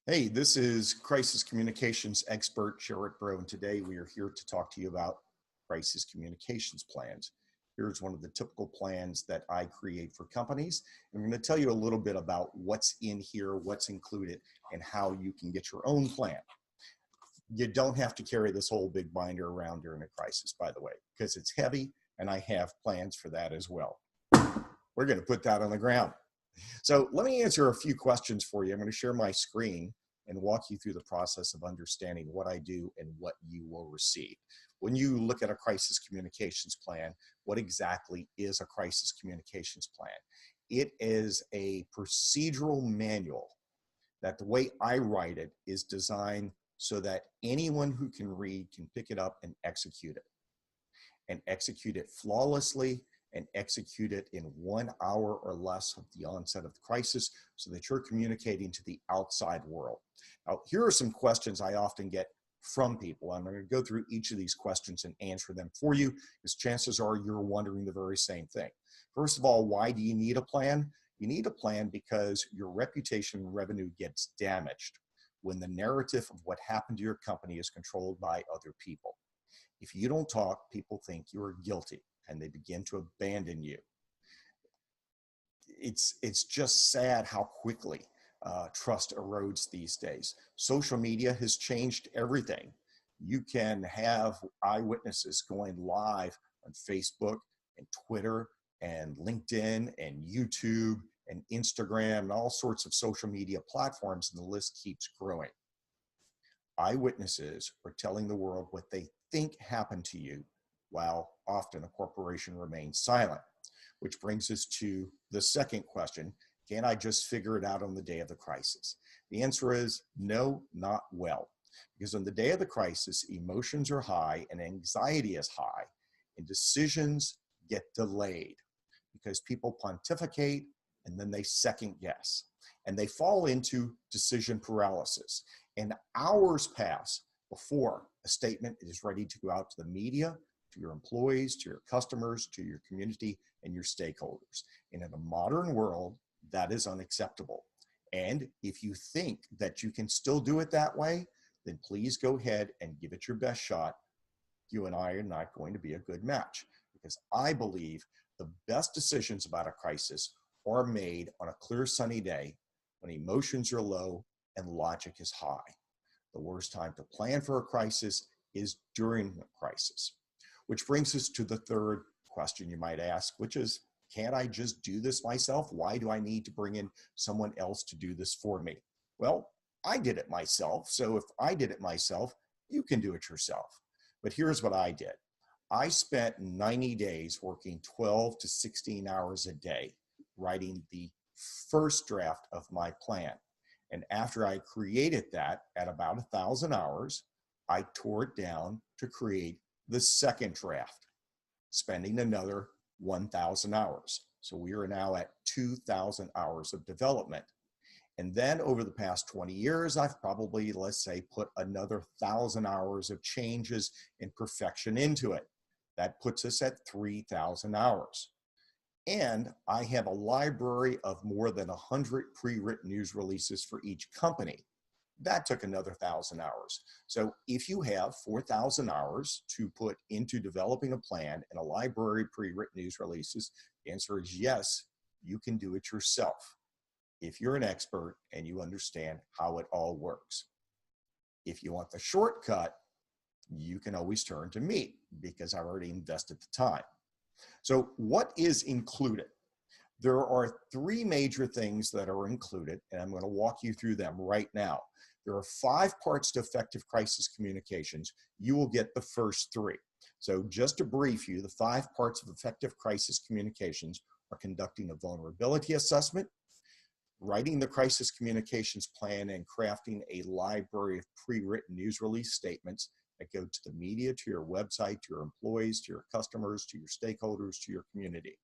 Hey, this is crisis communications expert Jarrett Bro, and today we are here to talk to you about crisis communications plans. Here's one of the typical plans that I create for companies. I'm going to tell you a little bit about what's in here, what's included, and how you can get your own plan. You don't have to carry this whole big binder around during a crisis, by the way, because it's heavy, and I have plans for that as well. We're going to put that on the ground. So let me answer a few questions for you. I'm going to share my screen and walk you through the process of understanding what I do and what you will receive. When you look at a crisis communications plan, what exactly is a crisis communications plan? It is a procedural manual that the way I write it is designed so that anyone who can read can pick it up and execute it flawlessly and execute it in 1 hour or less of the onset of the crisis so that you're communicating to the outside world. Now, here are some questions I often get from people. I'm going to go through each of these questions and answer them for you, because chances are you're wondering the very same thing. First of all, why do you need a plan? You need a plan because your reputation and revenue gets damaged when the narrative of what happened to your company is controlled by other people. If you don't talk, people think you are guilty and they begin to abandon you. It's just sad how quickly trust erodes these days. Social media has changed everything. You can have eyewitnesses going live on Facebook and Twitter and LinkedIn and YouTube and Instagram and all sorts of social media platforms, and the list keeps growing. Eyewitnesses are telling the world what they think happened to you, while often a corporation remains silent. Which brings us to the second question: can I just figure it out on the day of the crisis? The answer is no, not well. Because on the day of the crisis, emotions are high and anxiety is high, and decisions get delayed because people pontificate and then they second guess. And they fall into decision paralysis. And hours pass before a statement is ready to go out to the media, to your employees, to your customers, to your community, and your stakeholders. And in a modern world, that is unacceptable. And if you think that you can still do it that way, then please go ahead and give it your best shot. You and I are not going to be a good match, because I believe the best decisions about a crisis are made on a clear sunny day when emotions are low and logic is high. The worst time to plan for a crisis is during the crisis. Which brings us to the third question you might ask, which is, can't I just do this myself? Why do I need to bring in someone else to do this for me? Well, I did it myself. So if I did it myself, you can do it yourself. But here's what I did. I spent 90 days working 12 to 16 hours a day writing the first draft of my plan. And after I created that at about 1,000 hours, I tore it down to create the second draft, spending another 1,000 hours. So we are now at 2,000 hours of development. And then over the past 20 years, I've probably, let's say, put another 1,000 hours of changes and perfection into it. That puts us at 3,000 hours. And I have a library of more than 100 pre-written news releases for each company. That took another 1,000 hours. So if you have 4,000 hours to put into developing a plan and a library of pre-written news releases, the answer is yes, you can do it yourself if you're an expert and you understand how it all works. If you want the shortcut, you can always turn to me because I've already invested the time. So what is included? There are three major things that are included, and I'm going to walk you through them right now. There are 5 parts to effective crisis communications. You will get the first 3. So just to brief you, the 5 parts of effective crisis communications are conducting a vulnerability assessment, writing the crisis communications plan, and crafting a library of pre-written news release statements that go to the media, to your website, to your employees, to your customers, to your stakeholders, to your community.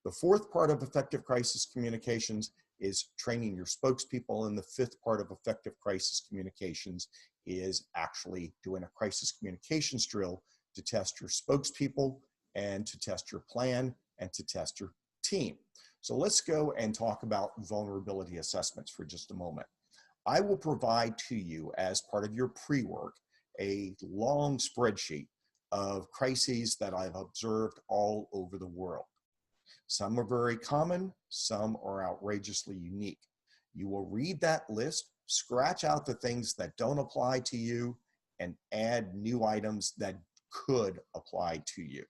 The 4th part of effective crisis communications is training your spokespeople, and the 5th part of effective crisis communications is actually doing a crisis communications drill to test your spokespeople and to test your plan and to test your team. So let's go and talk about vulnerability assessments for just a moment. I will provide to you as part of your pre-work a long spreadsheet of crises that I've observed all over the world. Some are very common, some are outrageously unique. You will read that list, scratch out the things that don't apply to you, and add new items that could apply to you.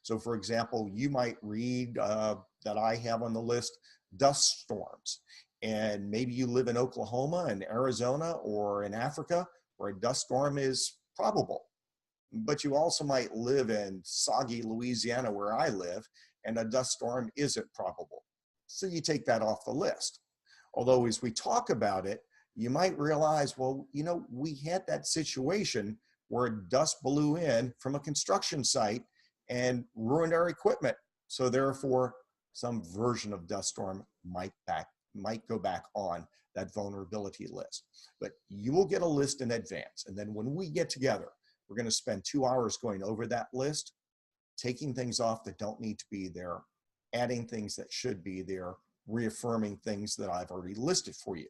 So for example, you might read that I have on the list dust storms. And maybe you live in Oklahoma and Arizona or in Africa where a dust storm is probable. But you also might live in soggy Louisiana where I live and a dust storm isn't probable. So you take that off the list. Although as we talk about it, you might realize, well, you know, we had that situation where dust blew in from a construction site and ruined our equipment. So therefore, some version of dust storm might go back on that vulnerability list. But you will get a list in advance. And then when we get together, we're going to spend 2 hours going over that list, taking things off that don't need to be there, adding things that should be there, reaffirming things that I've already listed for you.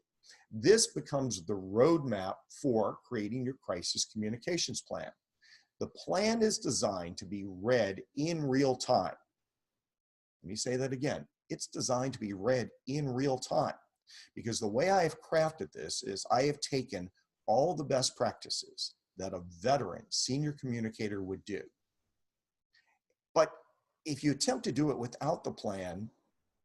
This becomes the roadmap for creating your crisis communications plan. The plan is designed to be read in real time. Let me say that again. It's designed to be read in real time, because the way I have crafted this is I have taken all the best practices that a veteran senior communicator would do. But if you attempt to do it without the plan,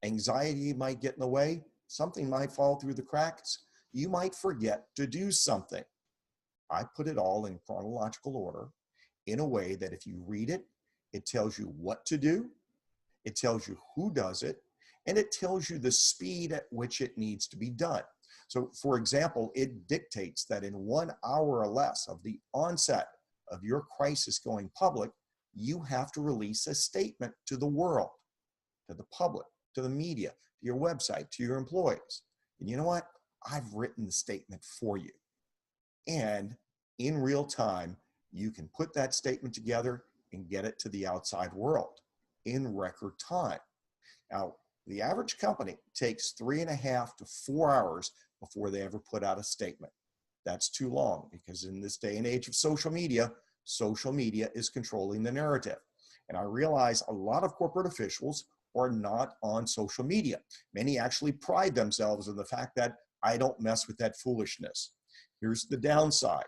anxiety might get in the way, something might fall through the cracks, you might forget to do something. I put it all in chronological order in a way that if you read it, it tells you what to do, it tells you who does it, and it tells you the speed at which it needs to be done. So for example, it dictates that in 1 hour or less of the onset of your crisis going public, you have to release a statement to the world, to the public, to the media, to your website, to your employees. And you know what? I've written the statement for you. And in real time, you can put that statement together and get it to the outside world in record time. Now, the average company takes 3.5 to 4 hours before they ever put out a statement. That's too long, because in this day and age of social media is controlling the narrative. And I realize a lot of corporate officials are not on social media. Many actually pride themselves in the fact that I don't mess with that foolishness. Here's the downside.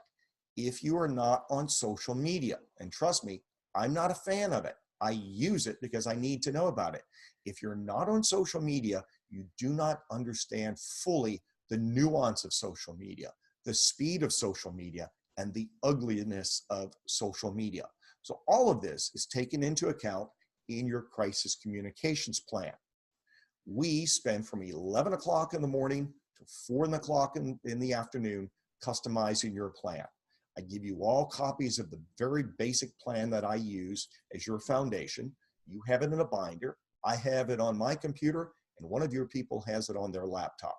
If you are not on social media, and trust me, I'm not a fan of it. I use it because I need to know about it. If you're not on social media, you do not understand fully the nuance of social media, the speed of social media, and the ugliness of social media. So all of this is taken into account in your crisis communications plan. We spend from 11 o'clock in the morning to 4 o'clock in the afternoon customizing your plan. I give you all copies of the very basic plan that I use as your foundation. You have it in a binder. I have it on my computer, and one of your people has it on their laptop.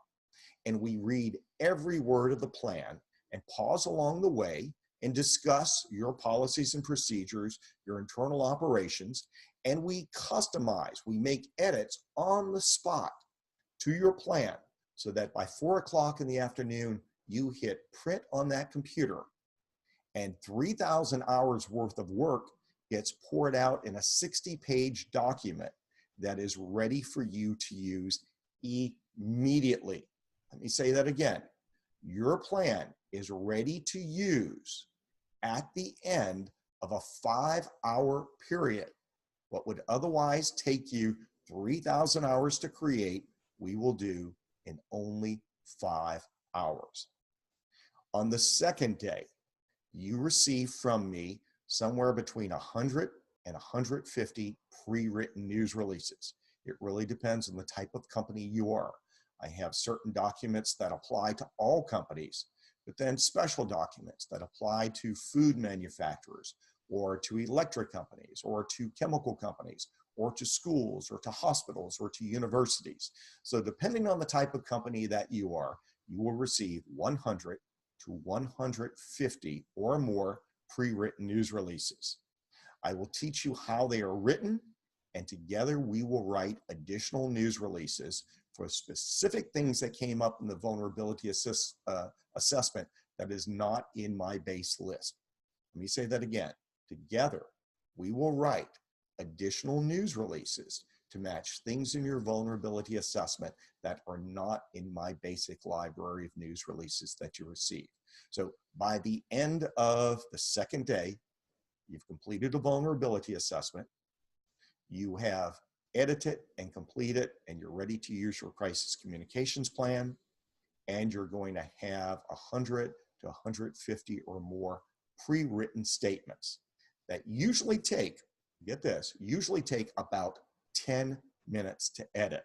And we read every word of the plan and pause along the way and discuss your policies and procedures, your internal operations, and we customize, we make edits on the spot to your plan so that by 4 o'clock in the afternoon, you hit print on that computer and 3,000 hours worth of work gets poured out in a 60-page document that is ready for you to use immediately. Let me say that again. Your plan is ready to use at the end of a 5-hour period. What would otherwise take you 3,000 hours to create, we will do in only 5 hours. On the second day, you receive from me somewhere between 100 and 150 pre-written news releases. It really depends on the type of company you are. I have certain documents that apply to all companies, but then special documents that apply to food manufacturers or to electric companies or to chemical companies or to schools or to hospitals or to universities. So depending on the type of company that you are, you will receive 100 to 150 or more pre-written news releases. I will teach you how they are written, and together we will write additional news releases for specific things that came up in the vulnerability assessment that is not in my base list. Let me say that again. Together, we will write additional news releases to match things in your vulnerability assessment that are not in my basic library of news releases that you receive. So by the end of the second day, you've completed a vulnerability assessment, you have edited and completed, and you're ready to use your crisis communications plan, and you're going to have 100 to 150 or more pre-written statements that usually take, get this, usually take about 10 minutes to edit.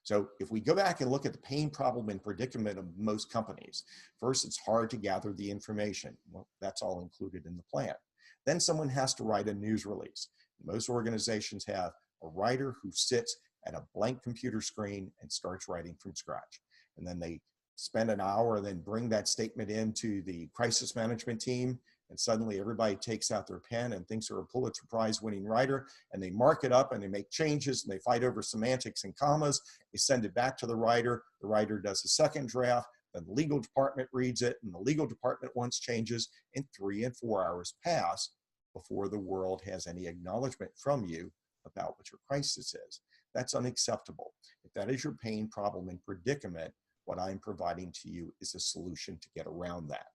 So if we go back and look at the pain, problem, and predicament of most companies, first it's hard to gather the information. Well, that's all included in the plan. Then someone has to write a news release. Most organizations have a writer who sits at a blank computer screen and starts writing from scratch. And then they spend an hour and then bring that statement into the crisis management team, and suddenly everybody takes out their pen and thinks they're a Pulitzer Prize winning writer, and they mark it up and they make changes and they fight over semantics and commas. They send it back to the writer does a second draft, then the legal department reads it, and the legal department wants changes, and 3 and 4 hours pass before the world has any acknowledgement from you about what your crisis is. That's unacceptable. If that is your pain, problem, and predicament, what I'm providing to you is a solution to get around that.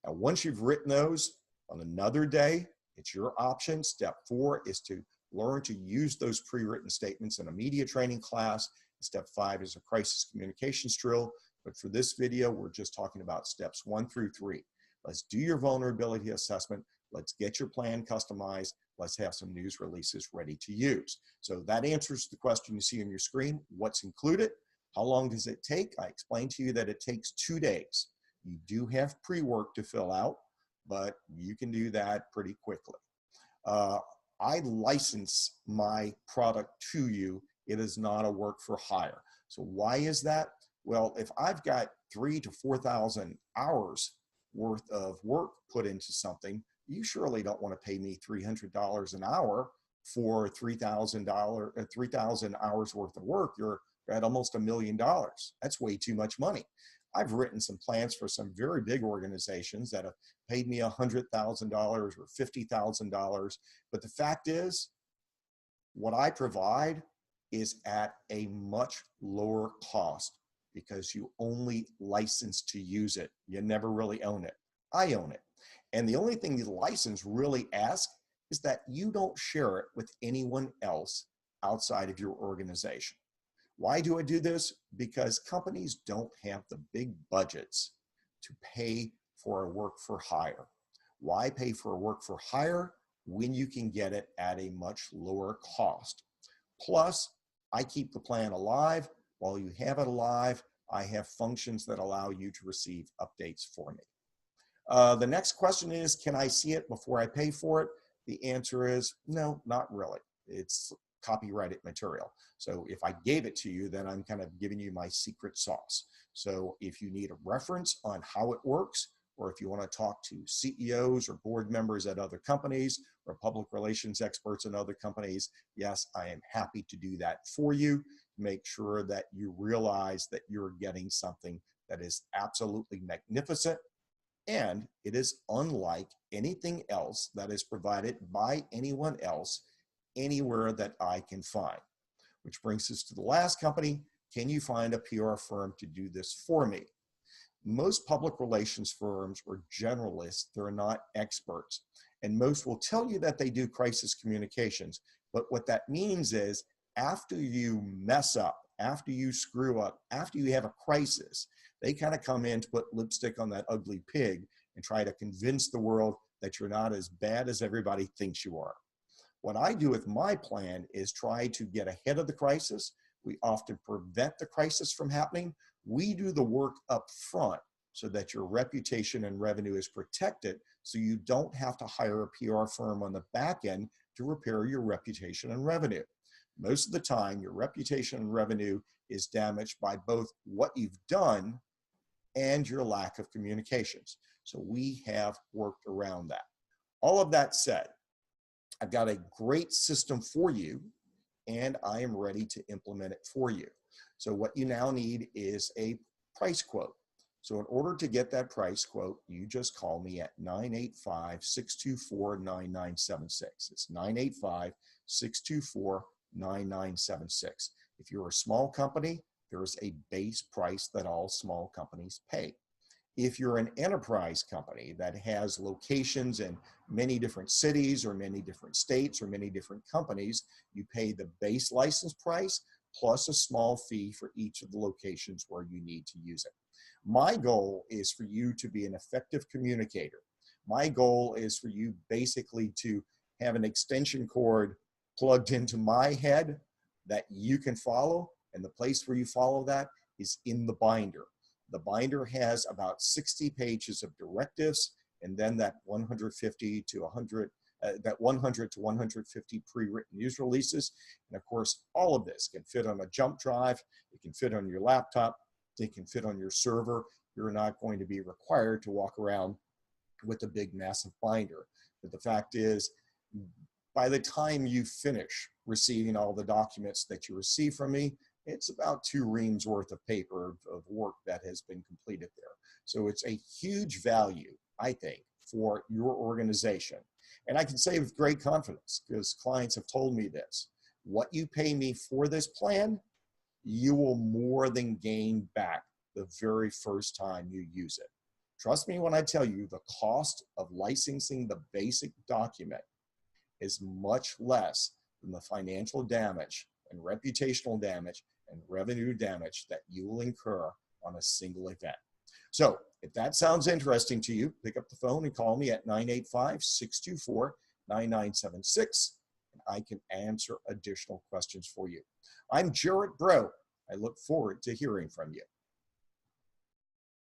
Now, once you've written those, on another day, it's your option. Step 4 is to learn to use those pre-written statements in a media training class. Step 5 is a crisis communications drill. But for this video, we're just talking about steps 1 through 3. Let's do your vulnerability assessment. Let's get your plan customized. Let's have some news releases ready to use. So that answers the question you see on your screen. What's included? How long does it take? I explained to you that it takes 2 days. You do have pre-work to fill out, but you can do that pretty quickly. I license my product to you. It is not a work for hire. So why is that? Well, if I've got 3,000 to 4,000 hours worth of work put into something, you surely don't want to pay me $300 an hour for 3,000 hours worth of work. You're at almost $1 million. That's way too much money. I've written some plans for some very big organizations that have paid me $100,000 or $50,000. But the fact is, what I provide is at a much lower cost because you only license to use it. You never really own it. I own it. And the only thing the license really asks is that you don't share it with anyone else outside of your organization. Why do I do this? Because companies don't have the big budgets to pay for a work for hire. Why pay for a work for hire when you can get it at a much lower cost? Plus, I keep the plan alive. While you have it alive, I have functions that allow you to receive updates for me. The next question is, can I see it before I pay for it? The answer is no, not really. It's copyrighted material. So if I gave it to you, then I'm kind of giving you my secret sauce. So if you need a reference on how it works, or if you want to talk to CEOs or board members at other companies or public relations experts in other companies, yes, I am happy to do that for you. Make sure that you realize that you're getting something that is absolutely magnificent, and it is unlike anything else that is provided by anyone else anywhere that I can find. Which brings us to the last company. Can you find a PR firm to do this for me? Most public relations firms are generalists. They're not experts. And most will tell you that they do crisis communications. But what that means is after you mess up, after you screw up, after you have a crisis, they kind of come in to put lipstick on that ugly pig and try to convince the world that you're not as bad as everybody thinks you are. What I do with my plan is try to get ahead of the crisis. We often prevent the crisis from happening. We do the work up front so that your reputation and revenue is protected, so you don't have to hire a PR firm on the back end to repair your reputation and revenue. Most of the time, your reputation and revenue is damaged by both what you've done and your lack of communications. So we have worked around that. All of that said, I've got a great system for you, and I am ready to implement it for you. So what you now need is a price quote. So in order to get that price quote, you just call me at 985-624-9976. It's 985-624-9976. If you're a small company, there is a base price that all small companies pay. If you're an enterprise company that has locations in many different cities or many different states or many different companies, you pay the base license price plus a small fee for each of the locations where you need to use it. My goal is for you to be an effective communicator. My goal is for you basically to have an extension cord plugged into my head that you can follow, and the place where you follow that is in the binder. The binder has about 60 pages of directives, and then that 150 to 150 pre-written news releases. And of course, all of this can fit on a jump drive. It can fit on your laptop. It can fit on your server. You're not going to be required to walk around with a big, massive binder. But the fact is, by the time you finish receiving all the documents that you receive from me, it's about 2 reams worth of paper of work that has been completed there. So it's a huge value, I think, for your organization. And I can say with great confidence, because clients have told me this, what you pay me for this plan, you will more than gain back the very first time you use it. Trust me when I tell you the cost of licensing the basic document is much less than the financial damage and reputational damage and revenue damage that you will incur on a single event. So if that sounds interesting to you, pick up the phone and call me at 985-624-9976, and I can answer additional questions for you. I'm Jarrett Breaux. I look forward to hearing from you.